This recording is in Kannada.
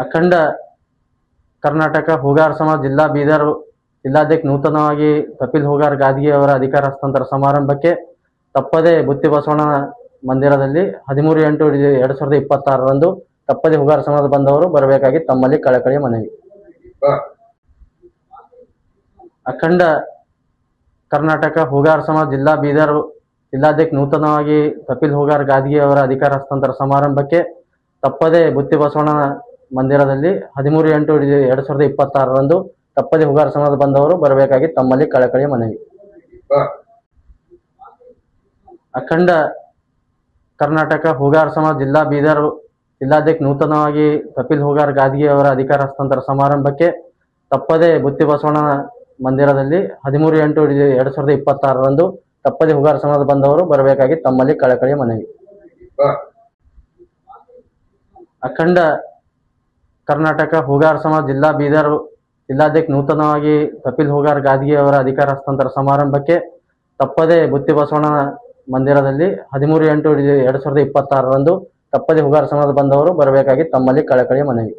ಅಖಂಡ ಕರ್ನಾಟಕ ಹೋಗಾರ್ ಸಮಾಜ ಜಿಲ್ಲಾ ಬೀದರ್ ಜಿಲ್ಲಾಧ್ಯಕ್ಷ ನೂತನವಾಗಿ ಕಪಿಲ್ ಹೋಗಾರ್ ಗಾದ್ಗಿ ಅವರ ಅಧಿಕಾರ ಹಸ್ತಾಂತರ ಸಮಾರಂಭಕ್ಕೆ ತಪ್ಪದೆ ಬುತ್ತಿ ಬಸವಣ್ಣ ಮಂದಿರದಲ್ಲಿ 13/8/2026ರಂದು ತಪ್ಪದೆ ಹೋಗಾರ್ ಸಮಾಜ ಬಂದವರು ಬರಬೇಕಾಗಿ ತಮ್ಮಲ್ಲಿ ಕಳಕಳಿಯ ಮನವಿ. ಅಖಂಡ ಕರ್ನಾಟಕ ಹೋಗಾರ್ ಸಮಾಜ ಜಿಲ್ಲಾ ಬೀದರ್ ಜಿಲ್ಲಾಧ್ಯಕ್ಷ ನೂತನವಾಗಿ ಕಪಿಲ್ ಹೋಗಾರ್ ಗಾದ್ಗಿ ಅವರ ಅಧಿಕಾರ ಹಸ್ತಾಂತರ ಸಮಾರಂಭಕ್ಕೆ ತಪ್ಪದೆ ಬುತ್ತಿ ಬಸವಣ್ಣ ಮಂದಿರದಲ್ಲಿ 13/8/2026ರಂದು ತಪ್ಪದೆ ಹೋಗಾರ್ ಸಮಾಜ ಬಂದವರು ಬರಬೇಕಾಗಿ ತಮ್ಮಲ್ಲಿ ಕಳಕಳಿಯ ಮನವಿ. ಅಖಂಡ ಕರ್ನಾಟಕ ಹೋಗಾರ್ ಸಮಾಜ ಜಿಲ್ಲಾ ಬೀದರ್ ಜಿಲ್ಲಾಧ್ಯಕ್ಷ ನೂತನವಾಗಿ ಕಪಿಲ್ ಹೋಗಾರ್ ಗಾದ್ಗಿ ಅವರ ಅಧಿಕಾರ ಹಸ್ತಾಂತರ ಸಮಾರಂಭಕ್ಕೆ ತಪ್ಪದೆ ಬುತ್ತಿ ಬಸವಣ್ಣ ಮಂದಿರದಲ್ಲಿ 13/8/2026ರಂದು ತಪ್ಪದೆ ಹೋಗಾರ್ ಸಮಾಜ ಬಂದವರು ಬರಬೇಕಾಗಿ ತಮ್ಮಲ್ಲಿ ಕಳಕಳಿಯ ಮನವಿ. ಅಖಂಡ ಕರ್ನಾಟಕ ಹೋಗಾರ್ ಸಮಾಜ ಜಿಲ್ಲಾ ಬೀದರ್ ಜಿಲ್ಲಾಧ್ಯಕ್ಷ ನೂತನವಾಗಿ ಕಪಿಲ್ ಹೋಗಾರ್ ಗಾದ್ಗಿ ಅವರ ಅಧಿಕಾರ ಹಸ್ತಾಂತರ ಸಮಾರಂಭಕ್ಕೆ ತಪ್ಪದೆ ಬುತ್ತಿ ಬಸವಣ್ಣ ಮಂದಿರದಲ್ಲಿ 13/8/2026ರಂದು ತಪ್ಪದೆ ಹೋಗಾರ್ ಸಮಾಜ ಬಂದವರು ಬರಬೇಕಾಗಿ ತಮ್ಮಲ್ಲಿ ಕಳಕಳಿಯ ಮನವಿ.